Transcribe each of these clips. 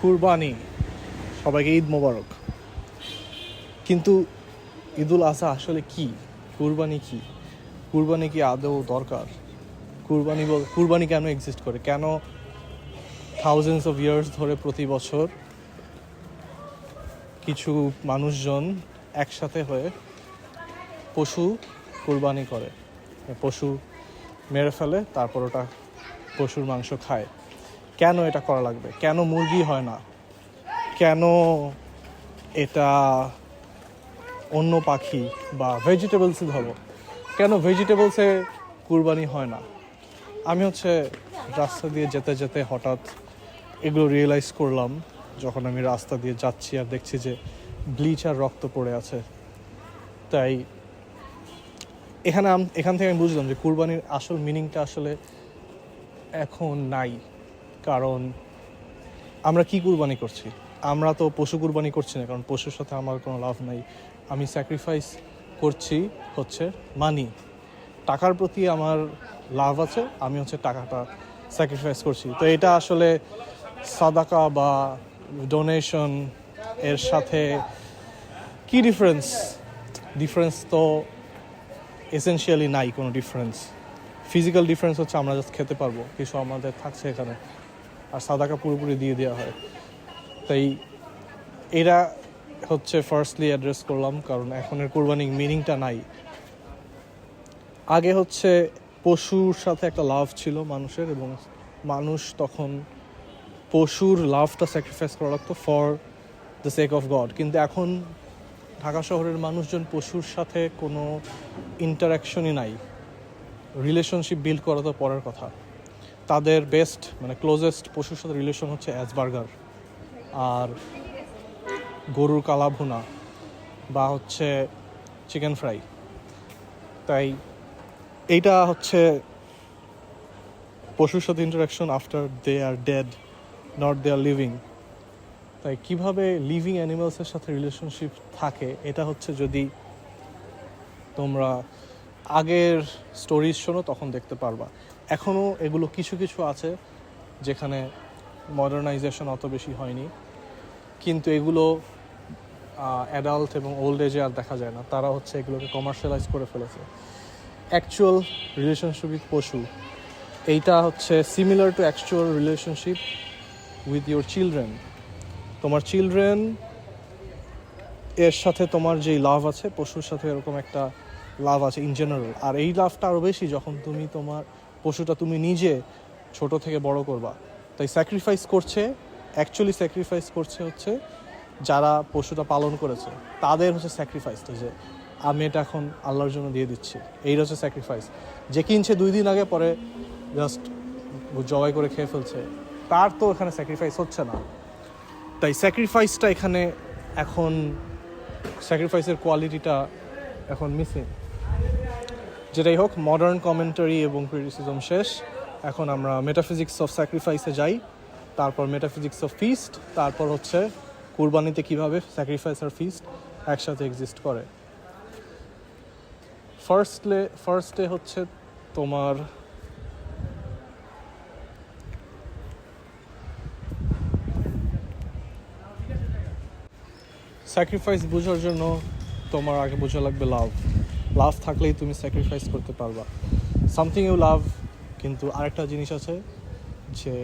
কুরবানি, সবাইকে ঈদ মোবারক। কিন্তু ঈদুল আজহা আসলে কি? কুরবানি কি? কুরবানি কি আদৌ দরকার? কুরবানি কেন এক্সিস্ট করে? কেন থাউজেন্ডস অফ ইয়ার্স ধরে প্রতি বছর কিছু মানুষজন একসাথে হয়ে পশু কুরবানি করে, পশু মেরে ফেলে, তারপর ওটা পশুর মাংস খায়? কেন এটা করা লাগবে? কেন মুরগি হয় না? কেন এটা অন্য পাখি বা ভেজিটেবলসই ধরো, কেন ভেজিটেবলসে কুরবানি হয় না? আমি রাস্তা দিয়ে যেতে যেতে হঠাৎ এগুলো রিয়েলাইজ করলাম যখন আমি রাস্তা দিয়ে যাচ্ছি আর দেখছি যে ব্লিচ আর রক্ত পড়ে আছে। তাই এখান থেকে আমি বুঝলাম যে কুরবানির আসল মিনিংটা আসলে এখন নাই। কারণ আমরা কি কুরবানি করছি? আমরা তো পশু কুরবানি করছি না, কারণ পশুর সাথে আমার কোনো লাভ নাই। আমি স্যাক্রিফাইস করছি মানি, টাকার প্রতি আমার লাভ আছে, আমি টাকাটা স্যাক্রিফাইস করছি। তো এটা আসলে সাদাকা বা ডোনেশন এর সাথে কি ডিফারেন্স তো এসেনশিয়ালি নাই কোনো ডিফারেন্স। ফিজিক্যাল ডিফারেন্স আমরা জাস্ট খেতে পারবো, কিছু আমাদের থাকছে এখানে, আর সাদাকা পুরোপুরি দিয়ে দেওয়া হয়। তাই এরা ফার্স্টলি অ্যাড্রেস করলাম, কারণ এখনের কুরবানি মিনিংটা নাই। আগে পশুর সাথে একটা লাভ ছিল মানুষের, এবং মানুষ তখন পশুর লাভটা স্যাক্রিফাইস করা লাগতো for the sake of god. কিন্তু এখন ঢাকা শহরের মানুষজন পশুর সাথে কোনো ইন্টারাকশনই নাই, রিলেশনশিপ বিল্ড করা তো পরের কথা। তাদের বেস্ট ক্লোজেস্ট পশুর সাথে রিলেশন অ্যাসবার্গার আর গরুর কালা ভুনা বা চিকেন ফ্রাই। তাই এইটা পশুর সাথে interaction after they are dead, not they are living. তাই কিভাবে লিভিং অ্যানিমালসের সাথে রিলেশনশিপ থাকে, এটা যদি তোমরা আগের স্টোরিজ শোনো তখন দেখতে পারবা। এখনও এগুলো কিছু কিছু আছে যেখানে মডার্নাইজেশন অত বেশি হয়নি, কিন্তু এগুলো অ্যাডাল্ট এবং ওল্ড এজে আর দেখা যায় না। তারা এগুলোকে কমার্শিয়ালাইজ করে ফেলেছে। অ্যাকচুয়াল রিলেশনশিপ উইথ পশু, এইটা similar to actual relationship with your children. তোমার চিলড্রেন এর সাথে তোমার যেই লাভ আছে, পশুর সাথে এরকম একটা লাভ আছে ইন জেনারেল। আর এই লাভটা আরও বেশি যখন তুমি তোমার পশুটা তুমি নিজে ছোট থেকে বড় করবা। তাই অ্যাকচুয়ালি স্যাক্রিফাইস করছে যারা পশুটা পালন করেছে, তাদের স্যাক্রিফাইসটা, যে আমি এটা এখন আল্লাহর জন্য দিয়ে দিচ্ছি, এইটা স্যাক্রিফাইস। যে কিনছে 2 দিন আগে, পরে জাস্ট জবাই করে খেয়ে ফেলছে, তার তো এখানে স্যাক্রিফাইস হচ্ছে না। তাই স্যাক্রিফাইসটা এখন স্যাক্রিফাইসের কোয়ালিটিটা এখন মিসিং। যেটাই হোক, মডার্ন কমেন্টারি এবং ক্রিটিসিজম শেষ। এখন আমরা মেটাফিজিক্স অফ স্যাক্রিফাইসে যাই, তারপর মেটাফিজিক্স অফ ফিস্ট, তারপর কুরবানিতে কিভাবে স্যাক্রিফাইস আর ফিস্ট একসাথে এক্সিস্ট করে। ফার্স্টে তোমার স্যাক্রিফাইস বোঝার জন্য তোমার আগে বোঝা লাগবে লাভ থাকলেই তুমি স্যাক্রিফাইস করতে পারবা। সামথিং ইউ লাভ, কিন্তু আরেকটা জিনিস আছে যে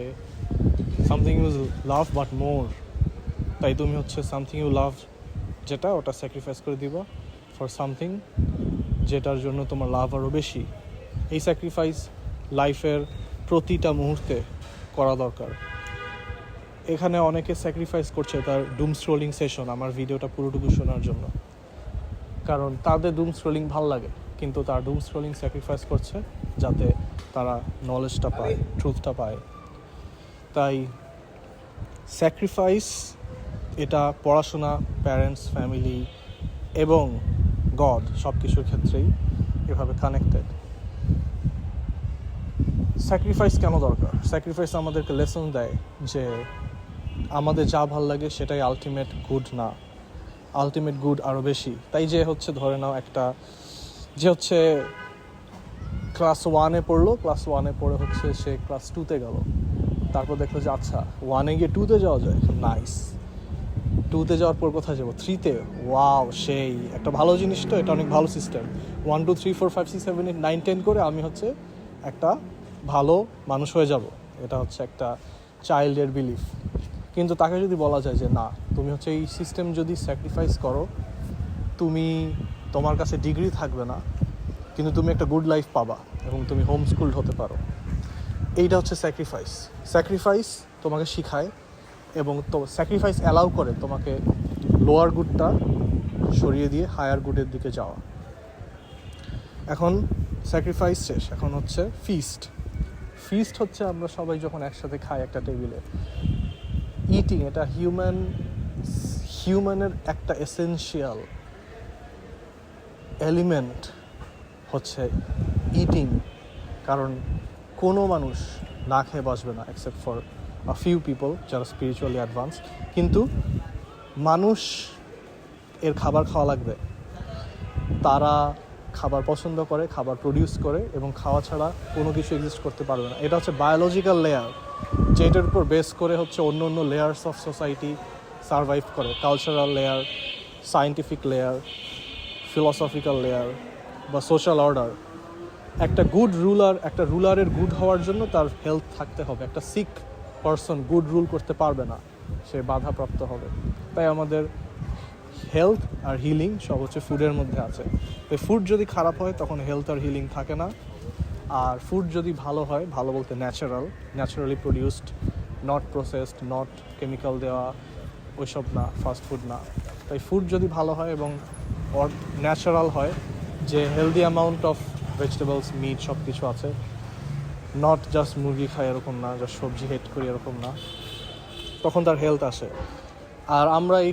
something you love but more. তাই তুমি সামথিং ইউ লাভ যেটা, ওটা স্যাক্রিফাইস করে দিবা ফর সামথিং যেটার জন্য তোমার লাভ আরও বেশি। এই স্যাক্রিফাইস লাইফের প্রতিটা মুহূর্তে করা দরকার। এখানে অনেকে স্যাক্রিফাইস করছে তার ডুম স্ক্রোলিং সেশন, আমার ভিডিওটা পুরোটুকু শোনার জন্য, কারণ তাদের ডুম স্ক্রোলিং ভাল লাগে, কিন্তু তার ডুম স্ক্রোলিং স্যাক্রিফাইস করছে যাতে তারা নলেজটা পায়, ট্রুথটা পায়। তাই স্যাক্রিফাইস এটা পড়াশোনা, প্যারেন্টস, ফ্যামিলি এবং গড সব কিছুর ক্ষেত্রেই এভাবে কানেক্টেড। স্যাক্রিফাইস কেন দরকার? স্যাক্রিফাইস আমাদেরকে লেসন দেয় যে আমাদের যা ভাল লাগে সেটাই আলটিমেট গুড না, আলটিমেট গুড আরও বেশি। তাই যে ধরে নাও একটা যে ক্লাস 1-এ পড়লো, ক্লাস 1-এ পড়ে সে ক্লাস 2-তে গেল, তারপর দেখলো যে আচ্ছা 1-এ গিয়ে 2-তে যাওয়া যায়, নাইস। 2-তে যাওয়ার পর কোথায় যাবো, 3-তে, ওয়াও সেই একটা ভালো জিনিস, তো এটা অনেক ভালো সিস্টেম। 1 2 3 4 5 6 7 8 9 10 করে আমি হচ্ছে একটা ভালো মানুষ হয়ে যাব, এটা হচ্ছে একটা চাইল্ডের বিলিফ। কিন্তু তাকে যদি বলা যায় যে না, তুমি হচ্ছে এই সিস্টেম যদি স্যাক্রিফাইস করো, তুমি তোমার কাছে ডিগ্রি থাকবে না, কিন্তু তুমি একটা গুড লাইফ পাবা এবং তুমি হোম স্কুলড হতে পারো, এইটা হচ্ছে স্যাক্রিফাইস। স্যাক্রিফাইস তোমাকে শিখায় এবং তো স্যাক্রিফাইস অ্যালাউ করে তোমাকে লোয়ার গুডটা সরিয়ে দিয়ে হায়ার গুডের দিকে যাওয়া। এখন স্যাক্রিফাইস শেষ, এখন হচ্ছে ফিস্ট। ফিস্ট হচ্ছে আমরা সবাই যখন একসাথে খাই একটা টেবিলে, ইটিং, এটা হিউম্যানের একটা এসেনশিয়াল এলিমেন্ট হচ্ছে ইটিং। কারণ কোনো মানুষ না খেয়ে বাঁচবে না except for a few people যারা স্পিরিচুয়ালি অ্যাডভান্স, কিন্তু মানুষ এর খাবার খাওয়া লাগবে। তারা খাবার পছন্দ করে, খাবার প্রডিউস করে, এবং খাওয়া ছাড়া কোনো কিছু এক্সিস্ট করতে পারবে না। এটা হচ্ছে বায়োলজিক্যাল লেয়ার, যেটার উপর বেস করে হচ্ছে অন্য অন্য লেয়ার্স অফ সোসাইটি সারভাইভ করে। Cultural layer, scientific layer, philosophical layer বা সোশ্যাল অর্ডার। একটা গুড রুলার, একটা রুলারের গুড হওয়ার জন্য তার হেলথ থাকতে হবে। একটা সিক পারসন গুড রুল করতে পারবে না, সে বাধাপ্রাপ্ত হবে। তাই আমাদের হেলথ আর হিলিং সব হচ্ছে ফুডের মধ্যে আছে। তো ফুড যদি খারাপ হয় তখন হেলথ আর হিলিং থাকে না। আর ফুড যদি ভালো হয়, ভালো বলতে naturally produced, not processed, not chemical দেওয়া, ওইসব না, ফাস্ট ফুড না। তাই ফুড যদি ভালো হয় এবং ন্যাচারাল হয়, যে healthy amount of vegetables, meat সব কিছু আছে, নট জাস্ট মুরগি খায় এরকম না, জাস্ট সবজি হেট করি এরকম না, তখন তার হেলথ আসে। আর আমরা এই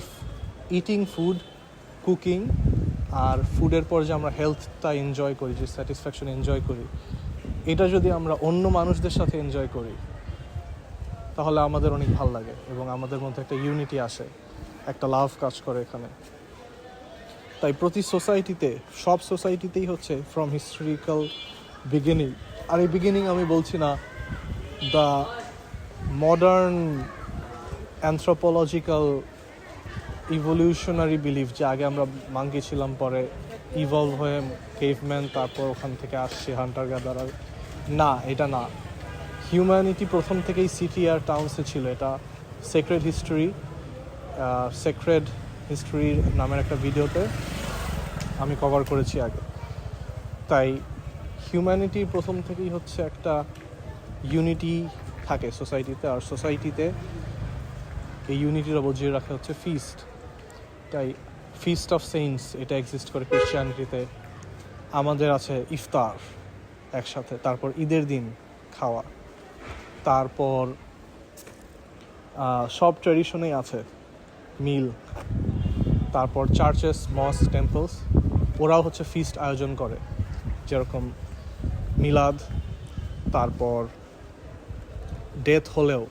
ইটিং ফুড, কুকিং আর ফুডের পর যে আমরা হেলথটা এনজয় করি, যে স্যাটিসফ্যাকশন এনজয় করি, এটা যদি আমরা অন্য মানুষদের সাথে এনজয় করি তাহলে আমাদের অনেক ভালো লাগে এবং আমাদের মধ্যে একটা ইউনিটি আসে, একটা লাভ কাজ করে এখানে। তাই প্রতি সোসাইটিতে, সব সোসাইটিতেই হচ্ছে ফ্রম হিস্টোরিক্যাল বিগিনিং, আর এই বিগিনিং আমি বলছি না the modern anthropological evolutionary belief, যে আগে আমরা মাঙ্কি ছিলাম, পরে ইভলভ হয়ে কেভম্যান, তারপর ওখান থেকে আসছে হান্টার গ্যাদারার, না, এটা না। হিউম্যানিটি প্রথম থেকেই সিটি আর টাউনসে ছিল। এটা সেক্রেড হিস্ট্রি নামের একটা ভিডিওতে আমি কভার করেছি আগে। তাই হিউম্যানিটি প্রথম থেকেই হচ্ছে একটা ইউনিটি থাকে সোসাইটিতে, আর সোসাইটিতে এই ইউনিটিটা বজিয়ে রাখা হচ্ছে ফিস্ট। তাই ফিস্ট অফ সেইন্টস এটা এক্সিস্ট করে ক্রিশ্চিয়ানিটিতে। আমাদের আছে ইফতার একসাথে, তারপর ঈদের দিন খাওয়া, তারপর সব ট্র্যাডিশনেই আছে মিল, তারপর চার্চেস, মস্ক, টেম্পলস ওরাও হচ্ছে ফিস্ট আয়োজন করে, যেরকম মিলাদ, তারপর ডেথ হলেও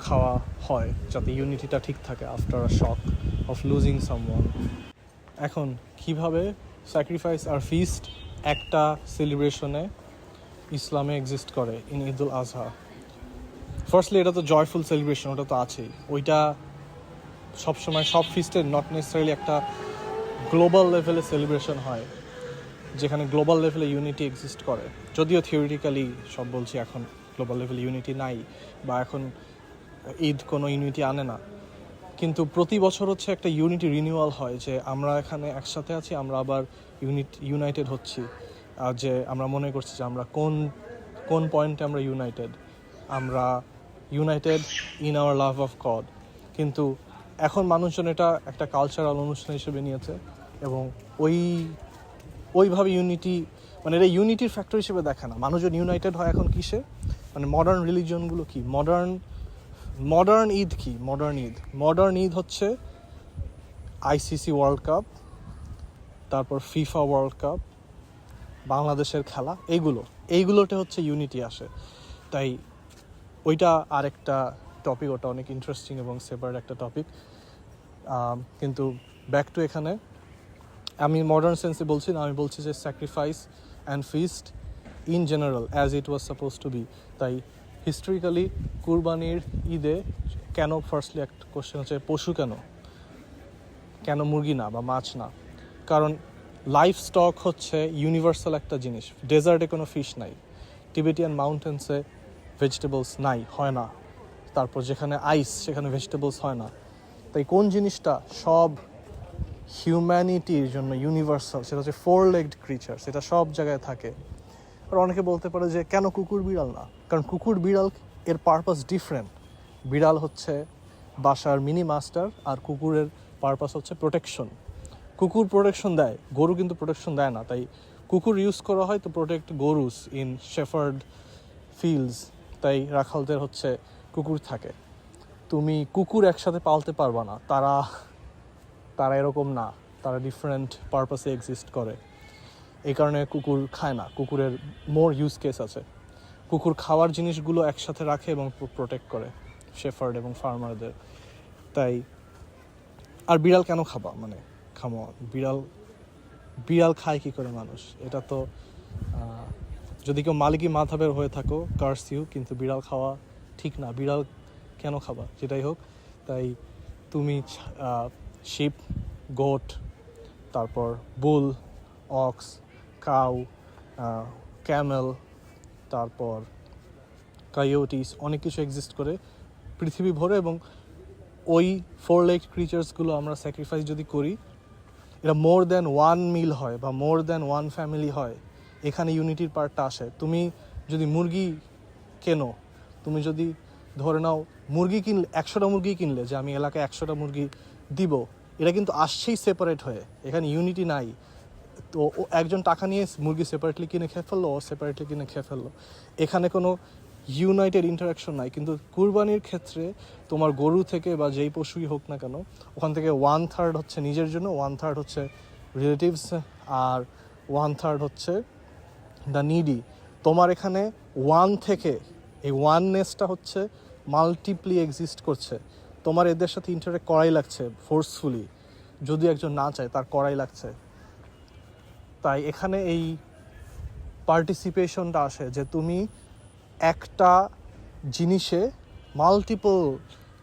খাওয়া হয় যাতে ইউনিটিটা ঠিক থাকে after a shock of losing someone. এখন কিভাবে স্যাক্রিফাইস আর ফিস্ট একটা সেলিব্রেশনে ইসলামে এক্সিস্ট করে ইন ঈদুল আজহা? ফার্স্টলি এটা তো জয়ফুল সেলিব্রেশন, ওটা তো আছেই। ওইটা সবসময় সব ফিস্টের নট নেসেসারিলি একটা গ্লোবাল লেভেলে সেলিব্রেশন হয়, যেখানে গ্লোবাল লেভেলে ইউনিটি এক্সিস্ট করে। যদিও থিওরিটিক্যালি সব বলছি এখন গ্লোবাল লেভেলে ইউনিটি নাই, বা এখন ঈদ কোনো ইউনিটি আনে না, কিন্তু প্রতি বছর হচ্ছে একটা ইউনিটি রিনিউয়াল হয়, যে আমরা এখানে একসাথে আছি, আমরা আবার ইউনাইটেড হচ্ছি, আর যে আমরা মনে করছি যে আমরা কোন পয়েন্টে আমরা আমরা United in our love of god. কিন্তু এখন মানুষজন এটা একটা কালচারাল অনুষ্ঠান হিসেবে নিয়েছে এবং ওইভাবে ইউনিটি, মানে এটা ইউনিটির ফ্যাক্টর হিসেবে দেখে না। মানুষজন ইউনাইটেড হয় এখন কিসে, মানে মডার্ন রিলিজিয়নগুলো কি, মডার্ন ঈদ হচ্ছে আইসিসি ওয়ার্ল্ড কাপ, তারপর ফিফা ওয়ার্ল্ড কাপ, বাংলাদেশের খেলা, এইগুলোতে হচ্ছে ইউনিটি আসে। তাই ওইটা আরেকটা টপিক, ওটা অনেক ইন্টারেস্টিং এবং সেপারেট একটা টপিক। কিন্তু ব্যাক টু এখানে, আমি মডার্ন সেন্সে বলছি না, আমি বলছি যে sacrifice and feast in general as it was suppose to be. তাই হিস্টোরিক্যালি কুরবানির ঈদে কেন, ফার্স্টলি একটা কোশ্চেন হচ্ছে পশু কেন মুরগি না বা মাছ না? কারণ লাইফ স্টক হচ্ছে ইউনিভার্সাল একটা জিনিস। ডেজার্টে কোনো ফিশ নাই, টিবেটিয়ান মাউন্টেন্সে ভেজিটেবলস নাই, হয় না, তারপর যেখানে আইস সেখানে ভেজিটেবলস হয় না। তাই কোন জিনিসটা সব হিউম্যানিটির জন্য ইউনিভার্সাল, সেটা হচ্ছে 4-legged ক্রিচার, সেটা সব জায়গায় থাকে। আর অনেকে বলতে পারে যে কেন কুকুর বিড়াল না? কারণ কুকুর বিড়াল এর পারপাস ডিফারেন্ট। বিড়াল হচ্ছে বাসার মিনি মাস্টার, আর কুকুরের পারপাস হচ্ছে প্রোটেকশন। কুকুর প্রোটেকশন দেয়, গরু কিন্তু প্রোটেকশন দেয় না। তাই কুকুর ইউজ করা হয় তো প্রোটেক্ট গরুস ইন শেফার্ড ফিল্ডস। তাই রাখালদের হচ্ছে কুকুর থাকে। তুমি কুকুর একসাথে পালতে পারবা না, তারা এরকম না, তারা ডিফারেন্ট পারপাসে এক্সিস্ট করে। এই কারণে কুকুর খায় না, কুকুরের মোর ইউজ কেস আছে। কুকুর খাওয়ার জিনিসগুলো একসাথে রাখে এবং প্রোটেক্ট করে শেফার্ড এবং ফার্মারদের। তাই আর বিড়াল কেন খাবা, মানে খামো, বিড়াল খায় কী করে মানুষ? এটা তো যদি কেউ মালিকি মাধাবের হয়ে থাকো, কার্স ইউ, কিন্তু বিড়াল খাওয়া ঠিক না। বিড়াল কেন খাবা? যেটাই হোক, তাই তুমি শিপ, গোট, তারপর বুল, অক্স, কাউ, ক্যামেল, তারপর কায়োটিস, অনেক কিছু এক্সিস্ট করে পৃথিবী ভরে। এবং ওই 4-legged ক্রিচার্সগুলো আমরা স্যাক্রিফাইস যদি করি, এটা মোর দ্যান ওয়ান মিল হয় বা মোর দ্যান ওয়ান ফ্যামিলি হয়, এখানে ইউনিটির পার্টটা আসে। তুমি যদি মুরগি কেনো, তুমি যদি ধরে নাও মুরগি কিনলে, 100টা মুরগি কিনলে, যে আমি এলাকায় 100টা মুরগি দিব, এটা কিন্তু আসছেই সেপারেট হয়ে, এখানে ইউনিটি নাই। তো ও একজন টাকা নিয়ে মুরগি সেপারেটলি কিনে খেয়ে ফেললো, ও সেপারেটলি কিনে খেয়ে ফেললো, এখানে কোনো ইউনাইটেড ইন্টারাকশন নাই। কিন্তু কুরবানির ক্ষেত্রে তোমার গরু থেকে বা যেই পশুই হোক না কেন, ওখান থেকে 1/3 হচ্ছে নিজের জন্য, 1/3 হচ্ছে রিলেটিভস, আর 1/3 হচ্ছে দ্য নিডি। তোমার এখানে ওয়ান থেকে, এই ওয়াননেসটা হচ্ছে মাল্টিপ্লি এক্সিস্ট করছে। তোমার এদের সাথে ইন্টারেক্ট করাই লাগছে ফোর্সফুলি, যদি একজন না চায় তার করাই লাগছে। তাই এখানে এই পার্টিসিপেশনটা আসে, যে তুমি একটা জিনিসে multiple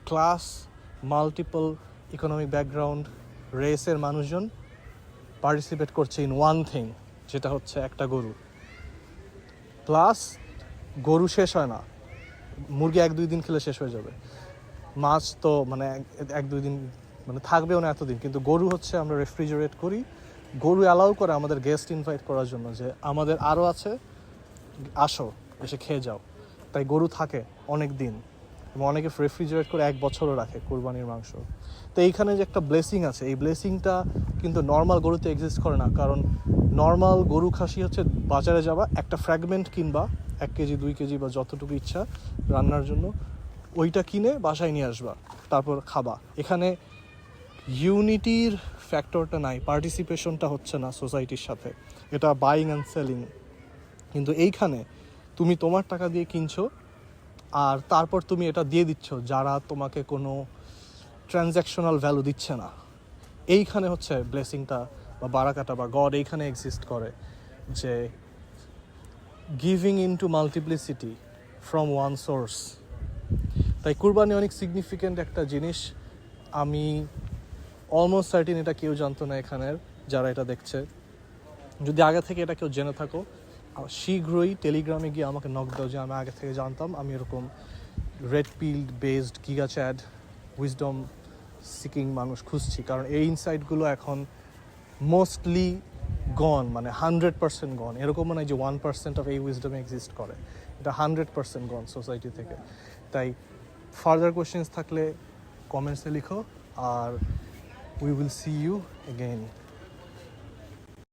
class, multiple economic background, রেসের মানুষজন পার্টিসিপেট করছে ইন ওয়ান থিং, যেটা হচ্ছে একটা গরু। প্লাস গরু শেষ হয় না, মুরগি 1-2 দিন খেলে শেষ হয়ে যাবে, মাছ তো মানে 1-2 দিন মানে থাকবেও না এতদিন। কিন্তু গরু হচ্ছে আমরা রেফ্রিজারেট করি, গরু অ্যালাউ করে আমাদের গেস্ট ইনভাইট করার জন্য, যে আমাদের আরও আছে, আসো এসে খেয়ে যাও। তাই গরু থাকে অনেক দিন, এবং অনেকে রেফ্রিজারেট করে 1 বছরও রাখে কুরবানির মাংস। তো এইখানে যে একটা ব্লেসিং আছে, এই ব্লেসিংটা কিন্তু নর্মাল গরুতে এক্সিস্ট করে না। কারণ নর্মাল গরু খাসি হচ্ছে বাজারে যাবা, একটা ফ্র্যাগমেন্ট কিনবা, 1 কেজি 2 কেজি বা যতটুকু ইচ্ছা রান্নার জন্য, ওইটা কিনে বাসায় নিয়ে আসবা, তারপর খাবা। এখানে ইউনিটির ফ্যাক্টরটা নাই, পার্টিসিপেশনটা হচ্ছে না সোসাইটির সাথে, এটা বাইং অ্যান্ড সেলিং। কিন্তু এইখানে তুমি তোমার টাকা দিয়ে কিনছো, আর তারপর তুমি এটা দিয়ে দিচ্ছ যারা তোমাকে কোনো ট্রানজ্যাকশনাল ভ্যালু দিচ্ছে না। এইখানে হচ্ছে ব্লেসিংটা বা বারাকাটা বা গড এইখানে এক্সিস্ট করে, যে giving into multiplicity from one source. তাই কুরবানি অনেক সিগনিফিক্যান্ট একটা জিনিস। আমি অলমোস্ট সার্টিন এটা কেউ জানতো না এখানের যারা এটা দেখছে। যদি আগে থেকে এটা কেউ জেনে থাকো, শীঘ্রই টেলিগ্রামে গিয়ে আমাকে নক দাও, যে আমি আগে থেকে জানতাম, আমি এরকম red pill based giga chad wisdom seeking মানুষ খুঁজছি। কারণ এই ইনসাইটগুলো এখন মোস্টলি গন, মানে 100% গন। এরকম নয় যে 1% অফ এই উইজডম এক্সিস্ট করে, এটা 100% গন সোসাইটি থেকে। তাই ফার্দার কোয়েশ্চেন্স থাকলে কমেন্টসে লিখো, আর we will see you again.